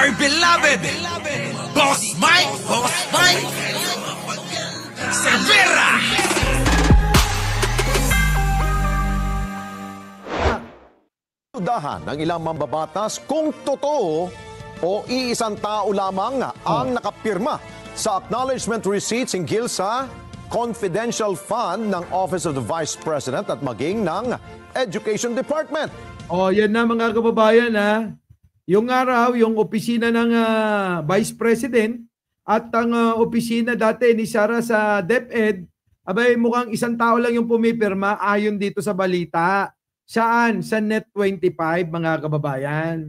my beloved Boss Mike Cervera. Udahan ng ilang mambabatas kung totoo o iisang tao lamang ang nakapirma sa acknowledgement receipts hinggil sa confidential fund ng Office of the Vice President at maging ng Education Department. Yan na mga kababayan ha. Yung araw, yung opisina ng Vice President at ang opisina dati ni Sara sa DepEd, abay mukhang isang tao lang yung pumipirma ayon dito sa balita. Saan? Sa Net25 mga kababayan.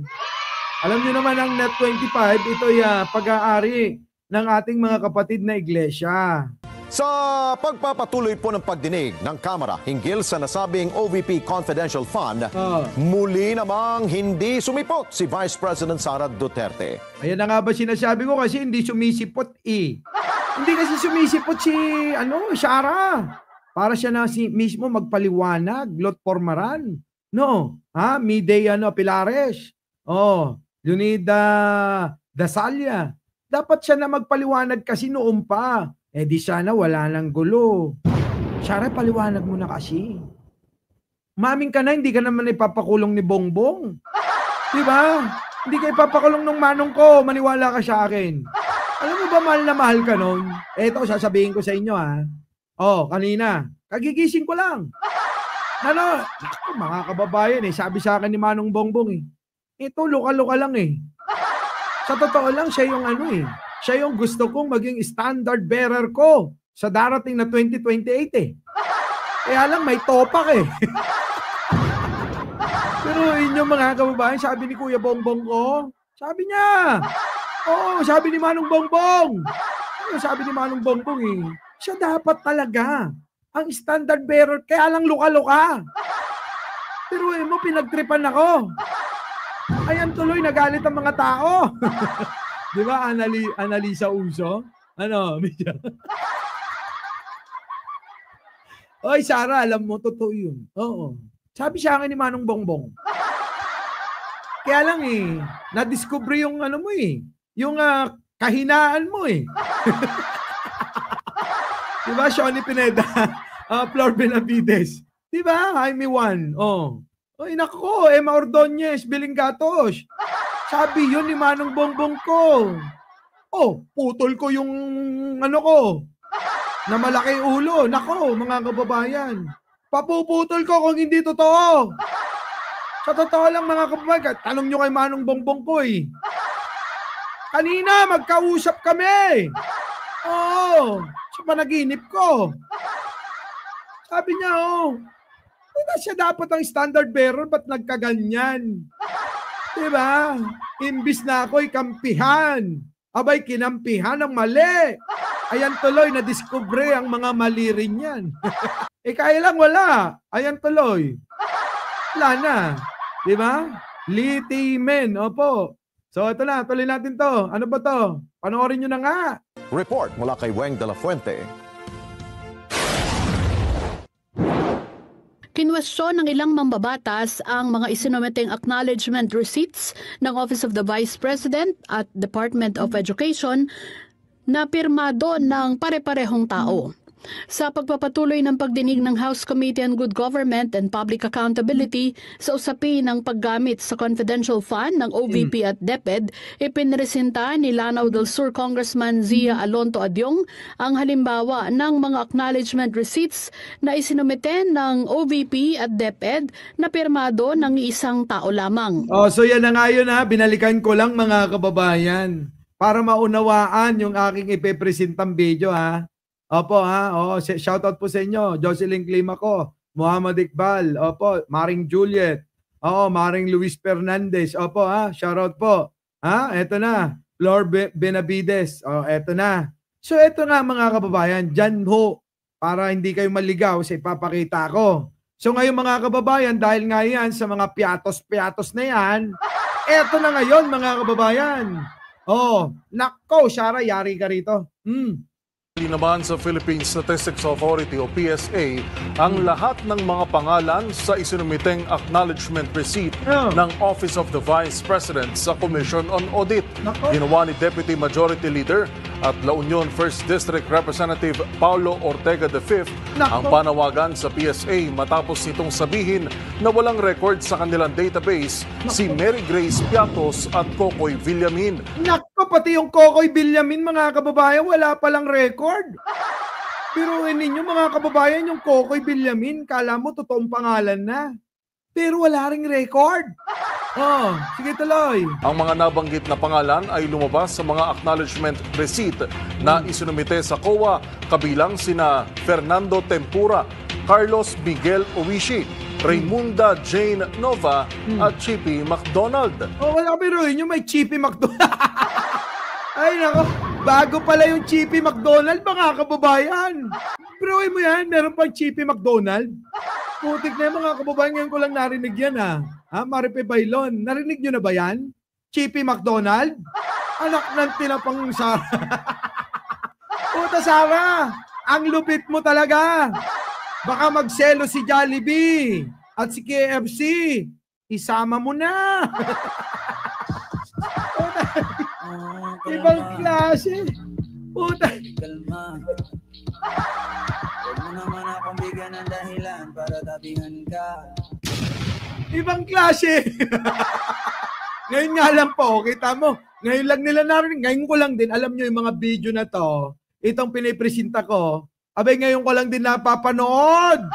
Alam niyo naman ang Net25, ito pag-aari ng ating mga kapatid na iglesia. Sa pagpapatuloy po ng pagdinig ng Kamara hinggil sa nasabing OVP Confidential Fund, muli namang hindi sumipot si Vice President Sara Duterte. Ayan na nga ba sinasabi ko kasi hindi sumisipot Hindi kasi sumisipot si Sara. Para siya na mismo magpaliwanag, Lot Pormaran. No, Midday Pilares. Leonida Dasalya. Dapat siya na magpaliwanag kasi noon pa. Di sana wala nang gulo. Sara, paliwanag mo na kasi. Maming ka na, hindi ka naman ipapakulong ni Bongbong. Diba? Hindi ka ipapakulong ng manong ko. Maniwala ka sa akin. Alam mo ba mahal na mahal ka nun? Eto, sasabihin ko sa inyo kanina, kagigising ko lang. Naku, mga kababayan sabi sa akin ni Manong Bongbong ito, luka-luka lang Sa totoo lang, siya yung siya yung gusto kong maging standard bearer ko sa darating na 2028 Kaya lang, may topak Pero inyong mga kababayan, sabi ni Kuya Bongbong ko, sabi niya, sabi ni Manong Bongbong, sabi ni Manong Bongbong siya dapat talaga ang standard bearer, kaya lang luka-luka. Pero pinagtripan ako. Ayan tuloy, nagalit ang mga tao. Di ba, Analisa Uso? Oy, Sara, alam mo, totoo yun. Oo. Sabi siya akin ni Manong Bongbong. Kaya lang na-discover yung yung kahinaan mo Diba, Shoni Pineda, Flor Benavides. Diba, Jaime Juan. Nako, Emma Ordonez, Biling Gatos. Sabi yun ni Manong Bongbong ko. Putol ko yung ko. Na malaki ulo. Nako, mga kababayan. Papuputol ko kung hindi totoo. Sa totoo lang mga kababayan, tanong nyo kay Manong Bongbong ko Kanina, magkausap kami. Sa panaginip ko. Sabi niya, siya dapat ang standard bearer, ba't nagkaganyan? Diba? Imbis na ako'y kampihan, abay kinampihan ng mali. Ayan tuloy, na-discover ang mga mali rin yan. Kaya lang wala. Ayan tuloy. Wala na. Diba? Litimen. Opo. So ito na, tuloy natin to. Ano ba to? Panoorin nyo na nga. Report mula kay Weng de la Fuente. Kinwestiyon ng ilang mambabatas ang mga isinumeteng acknowledgement receipts ng Office of the Vice President at Department of Education na pirmado ng pare-parehong tao. Sa pagpapatuloy ng pagdinig ng House Committee on Good Government and Public Accountability sa usapin ng paggamit sa confidential fund ng OVP at DepEd, ipinresenta ni Lanao del Sur Congressman Zia Alonto Adyong ang halimbawa ng mga acknowledgement receipts na isinumite ng OVP at DepEd na pirmado ng isang tao lamang. So yan na nga yun binalikan ko lang mga kababayan para maunawaan yung aking ipepresentang video Opo shoutout po sa inyo. Jocelyn Climaco, Muhammad Iqbal, opo, Maring Juliet, Maring Luis Fernandez, opo shoutout po. Eto na, Flor Benavides, eto na. So eto nga mga kababayan, dyan para hindi kayo maligaw sa ipapakita ko. So ngayon mga kababayan, dahil nga yan sa mga piatos-piatos na yan, eto na ngayon mga kababayan. Nako, Shara, yari ka rito. Naman sa Philippine Statistics Authority o PSA ang lahat ng mga pangalan sa isinumiteng acknowledgement receipt ng Office of the Vice President sa Commission on Audit. Ginawa ni Deputy Majority Leader at La Union 1st District Representative Paulo Ortega V ang panawagan sa PSA matapos nitong sabihin na walang record sa kanilang database si Mary Grace Piatos at Kokoy Villamin. Nako, pati yung Kokoy Villamin, mga kababayan, wala palang record. Pero ninyo, mga kababayan, yung Kokoy Villamin, kala mo totoong pangalan na. Pero wala ring record. Oh, sige tuloy. Ang mga nabanggit na pangalan ay lumabas sa mga acknowledgement receipt na isinumite sa COA kabilang sina Fernando Tempura, Carlos Miguel Owishi, Raymunda Jane Nova at Chippy McDonald. Oh, wala pero yun yung may Chippy McDonald. Ay nako, bago pala yung Chippy McDonald, mga kababayan. Pero mo yan, meron pang Chippy McDonald. Putik na yung mga kababayan, ngayon ko lang narinig yan Maripe Bailon, narinig nyo na ba yan? Chippy McDonald? Anak ng tinapang Sara. Puta Sara, ang lupit mo talaga. Baka magselo si Jollibee at si KFC. Isama mo na. Ibang klase. Puta. Kalma. Huwag mo naman akong bigyan ng dahilan para tabihan ka. Ibang klase. Ngayon nga lang po, kita mo. Ngayon lang nila narinig. Ngayon ko lang din, alam nyo yung mga video na to, itong pinipresenta ko, abay ngayon ko lang din napapanood.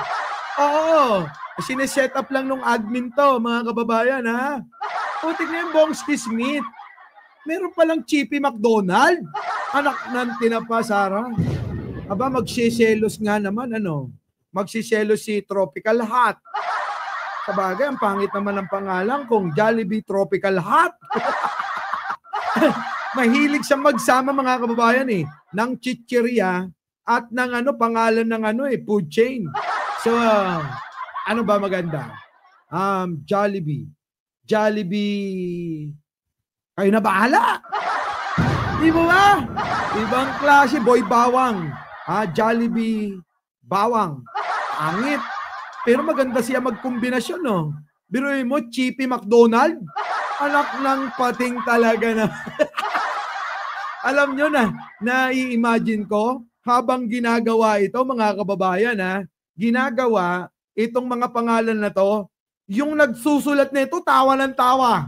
Oo. Sineset up lang nung admin to, mga kababayan ha. Putik na yung Bongski Smith. Meron palang Chippy McDonald. Anak ng tinapa, Sara. Aba, magsiselos nga naman, Magsiselos si Tropical Hot. Sabagay, ang pangit naman ng pangalan kung Jollibee Tropical Hot. Mahilig siya magsama, mga kababayan ng chichirya at ng pangalan ng food chain. So, ano ba maganda? Jollibee. Jollibee. Kayo na bahala. Di mo ba? Ibang klase, Boy Bawang. Jollibee Bawang. Angit. Pero maganda siya magkombinasyon, no? Biruin mo, Chippy McDonald. Anak ng pating talaga na. Alam nyo na, nai-imagine ko, habang ginagawa ito, mga kababayan, ginagawa itong mga pangalan na to, yung nagsusulat nito, tawa ng tawa.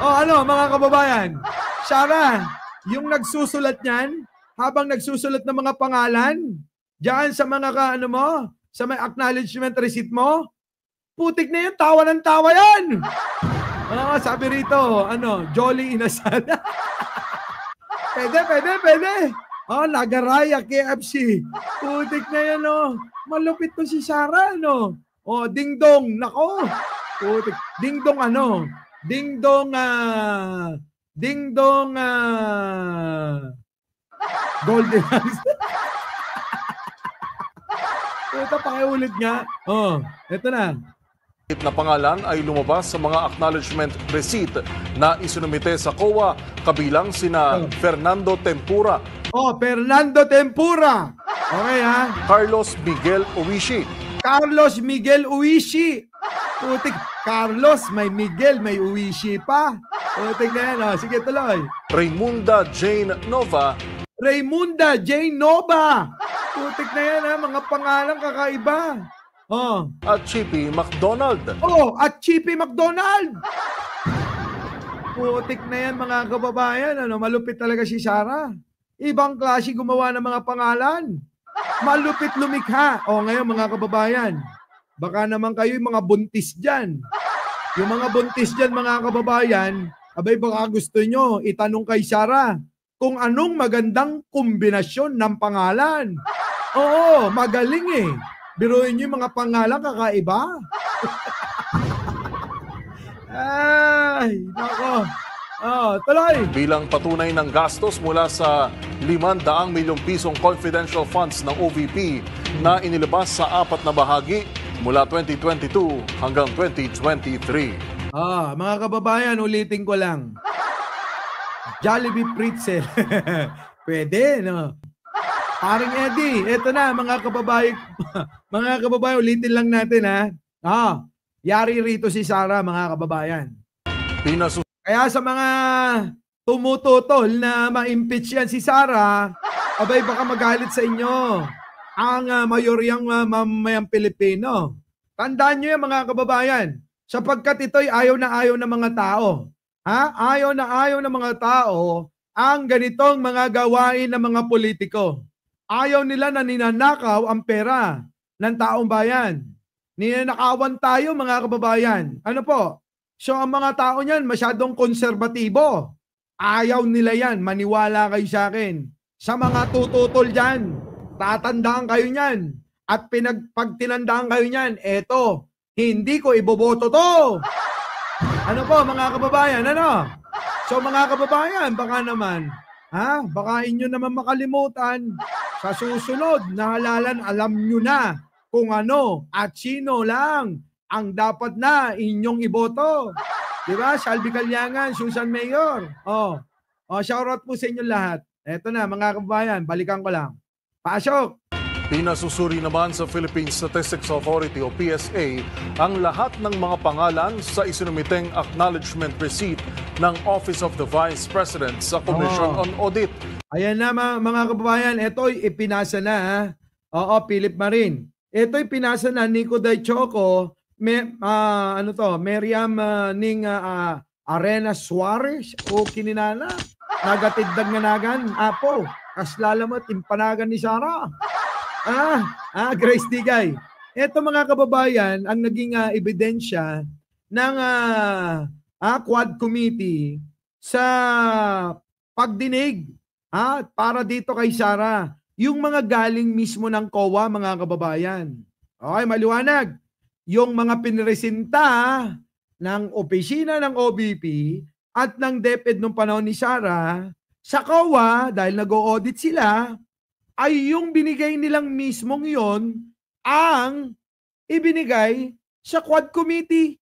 O mga kababayan, Sara, yung nagsusulat niyan, habang nagsusulat ng mga pangalan, diyan sa mga sa may acknowledgement receipt mo, putik na yun, tawa ng tawa yan. Sabi rito, Jolly Inasal. Pwede. Nagaraya, KFC. Putik na yan, malupit to si Sara, Ding Dong, nako. Putik. Ding Dong, Ding Dong, Golden Eyes. Ito, pakiulit nga. Ito na. Na pangalan ay lumabas sa mga acknowledgement receipt na isinumite sa COA kabilang sina Fernando Tempura. Fernando Tempura. Okay Carlos Miguel Owishi. Carlos Miguel Owishi. Putik. Carlos, may Miguel, may Owishi pa. Putik na yan. Sige, tuloy. Raymunda Jane Nova. Raymunda Jane Nova. Putik na yan mga pangalan kakaiba. At Chippy McDonald. At Chippy McDonald. Putik na yan mga kababayan. Malupit talaga si Sara. Ibang klase gumawa ng mga pangalan. Malupit lumikha. Ngayon mga kababayan, baka naman kayo yung mga buntis dyan. Yung mga buntis dyan mga kababayan, abay baka gusto nyo itanong kay Sara kung anong magandang kombinasyon ng pangalan. Oo, magaling Biruin nyo yung mga pangalan kakaiba. Ay, nako. Tuloy. Bilang patunay ng gastos mula sa 500 milyong pisong confidential funds ng OVP na inilabas sa 4 na bahagi mula 2022 hanggang 2023. Mga kababayan, ulitin ko lang. Jollibee Pretzel. Pwede, Paring Eddie, eto na mga kababayan. Mga kababayan, ulitin lang natin ha. Yari rito si Sara mga kababayan. Kaya sa mga tumututol na ma-impeach yan si Sara, abay baka magalit sa inyo ang mayoryang mamayang Pilipino. Tandaan nyo yan mga kababayan, sapagkat ito'y ayaw ng mga tao. Ayaw ng mga tao ang ganitong mga gawain ng mga politiko. Ayaw nila na ninanakaw ang pera ng taong bayan. Ninanakawan tayo mga kababayan. Ano po? So ang mga tao niyan masyadong konserbatibo. Ayaw nila yan. Maniwala kayo sa akin. Sa mga tututol dyan, tatandaan kayo niyan. At pag tinandaan kayo niyan, eto, hindi ko iboboto to. Ano po mga kababayan? Ano? So mga kababayan, baka naman, baka inyo naman makalimutan. Sa susunod na halalan, alam nyo na kung ano at sino lang ang dapat na inyong iboto. Diba? Salvi Calyangan, Susan Mayor. Shoutout po sa inyo lahat. Eto na mga kababayan, balikan ko lang. Pasok! Pinasusuri naman sa Philippine Statistics Authority o PSA ang lahat ng mga pangalan sa isinumiteng acknowledgement receipt ng Office of the Vice President sa Commission on Audit. Ayan na mga kababayan, ito'y ipinasa na. Philip Marin. Ito'y pinasa na Nico Day Choco, Miriam Ning Arena Suarez o kininana. Nagatiddag nga nagan. Apo, kaslalamat, impanagan ni Sara. Grace Digay. Ito mga kababayan, ang naging ebidensya ng Quad Committee sa pagdinig para dito kay Sara. Yung mga galing mismo ng COA, mga kababayan. Okay, maliwanag. Yung mga pinresinta ng opisina ng OBP at ng DepEd nung panahon ni Sara, sa COA, dahil nag-o-audit sila, ay yung binigay nilang mismong yon ang ibinigay sa Quad Committee.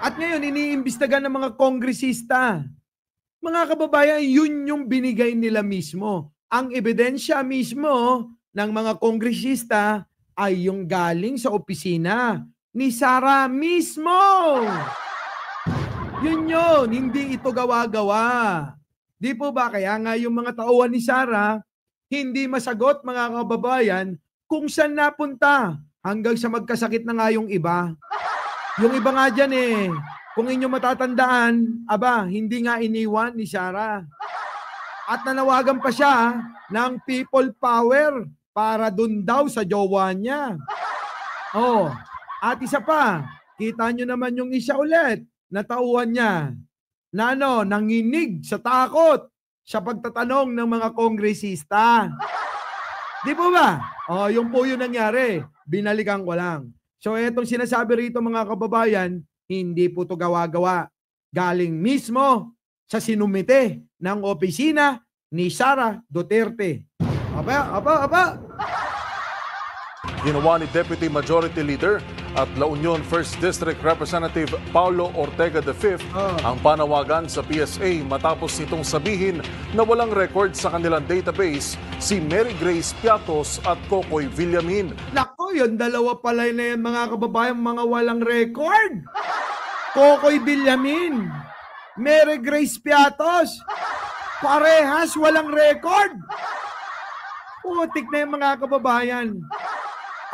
At ngayon, iniimbestigahan ng mga kongresista. Mga kababayan, yun yung binigay nila mismo. Ang ebidensya mismo ng mga kongresista ay yung galing sa opisina ni Sara mismo. Yun, hindi ito gawa-gawa. Di po ba? Kaya nga yung mga tauhan ni Sara, hindi masagot mga kababayan kung saan napunta hanggang sa magkasakit na nga yung iba. Yung iba nga dyan kung inyo matatandaan, hindi nga iniwan ni Sara. At nanawagan pa siya ng people power para dun daw sa jowa niya. At isa pa, kita nyo naman yung isa ulit na tauhan niya na nanginig sa takot sa pagtatanong ng mga kongresista. Di po ba? Yung po yun nangyari. Binalikan ko lang. So etong sinasabi rito mga kababayan, hindi po ito gawa-gawa. Galing mismo sa sinumite ng opisina ni Sara Duterte. Aba. Ginawa ni Deputy Majority Leader at La Union 1st District Representative Paulo Ortega V ang panawagan sa PSA matapos nitong sabihin na walang record sa kanilang database si Mary Grace Piatos at Kokoy Villamin. Nako, yung dalawa pala na yan mga kababayan, mga walang record. Kokoy Villamin, Mary Grace Piatos, parehas walang record. Putik na yung mga kababayan.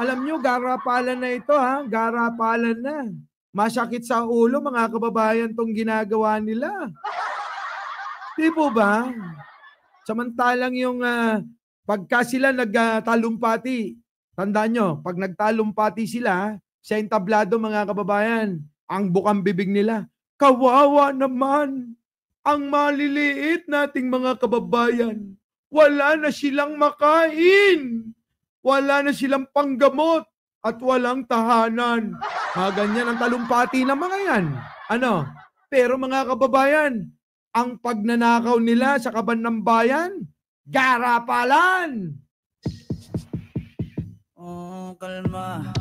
Alam nyo, garapalan na ito garapalan na. Masakit sa ulo mga kababayan tong ginagawa nila. Di po ba? Samantalang yung pagka sila nagtalumpati, tandaan nyo, pag nagtalumpati sila sa entablado mga kababayan, ang bukang bibig nila, kawawa naman ang maliliit nating mga kababayan. Wala na silang makain. Wala na silang panggamot at walang tahanan. Ganyan ang talumpati ng mga yan. Pero mga kababayan, ang pagnanakaw nila sa kaban ng bayan, garapalan. Kalma.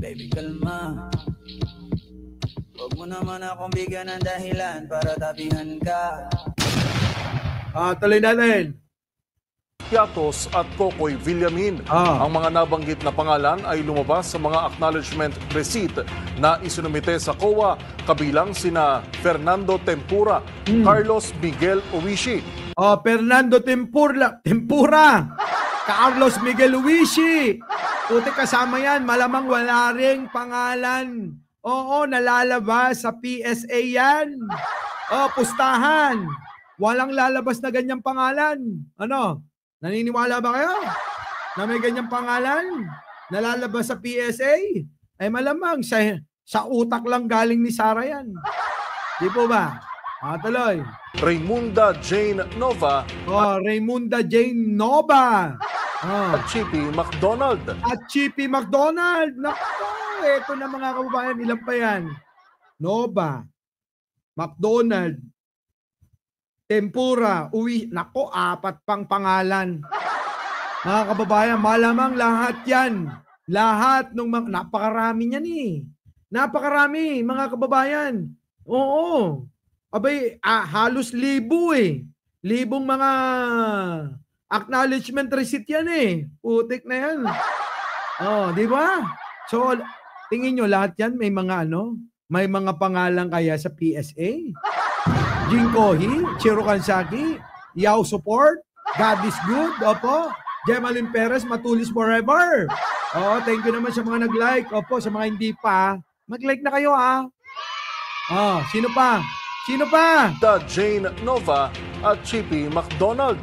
Baby, kalma. Huwag mo naman akong bigyan ng dahilan para tabihan ka. Tuloy natin. Piatos at Kokoy Villamin. Ang mga nabanggit na pangalan ay lumabas sa mga acknowledgement receipt na isinumite sa COA, kabilang sina Fernando Tempura, Carlos Miguel Uwishi. Fernando Tempura, Carlos Miguel Uwishi. Puti kasama yan, malamang wala ring pangalan. Oo, nalalabas sa PSA yan. Pustahan. Walang lalabas na ganyang pangalan. Ano? Naniniwala ba kayo na may ganyang pangalan? Nalalabas sa PSA? Ay malamang sa utak lang galing ni Sara yan. Di po ba? Tuloy. Raymunda Jane Nova. Raymunda Jane Nova. At Chippy McDonald. Naku, eto na mga kababayan, ilan pa yan? Nova, McDonald, Tempura, Nako, 4 pang pangalan. Mga kababayan, malamang lahat yan. Lahat ng mga, napakarami niyan eh. Napakarami, mga kababayan. Oo. Abay, halos 1,000 eh. 1,000 mga acknowledgement receipt yan eh. Putik na yan. Di ba? So, tingin nyo lahat yan may mga may mga pangalan kaya sa PSA? Jinkohi, Chiro Kansaki, Yao Support, God is Good, opo, Gemaline Perez, Matulis Forever. Thank you naman sa mga nag-like. Opo, sa mga hindi pa, mag-like na kayo sino pa? Jane Nova at Chippy McDonald.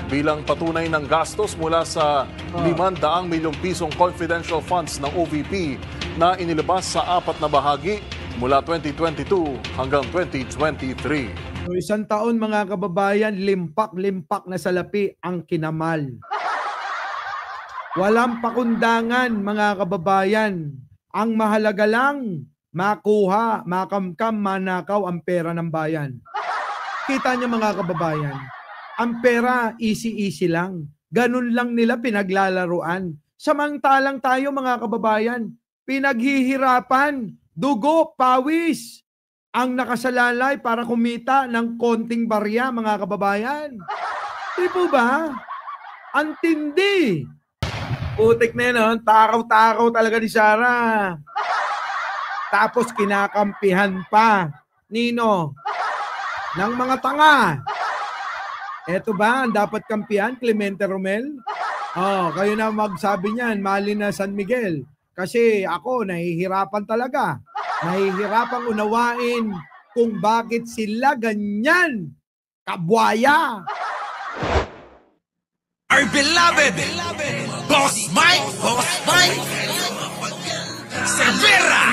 Bilang patunay ng gastos mula sa 500 milyong pisong confidential funds ng OVP na inilabas sa 4 na bahagi mula 2022 hanggang 2023. So, 1 taon mga kababayan, limpak-limpak na salapi ang kinamal. Walang pakundangan mga kababayan. Ang mahalaga lang, makuha, makamkam, manakaw ang pera ng bayan. Kita niyo mga kababayan, ang pera easy-easy lang. Ganun lang nila pinaglalaruan. Samantalang tayo mga kababayan, pinaghihirapan, dugo, pawis, ang nakasalalay para kumita ng konting barya, mga kababayan. Di po ba? Ang tindi. Putik na yun, takaw-takaw talaga ni Sara. Tapos kinakampihan pa, Nino, ng mga tanga. Eto ba ang dapat kampihan, Clemente Romel? Kayo na magsabi niyan, mali na San Miguel. Kasi ako, nahihirapan talaga. Nahihirapang unawain kung bakit sila ganyan. Kabwaya! Our beloved Boss Mike Severa.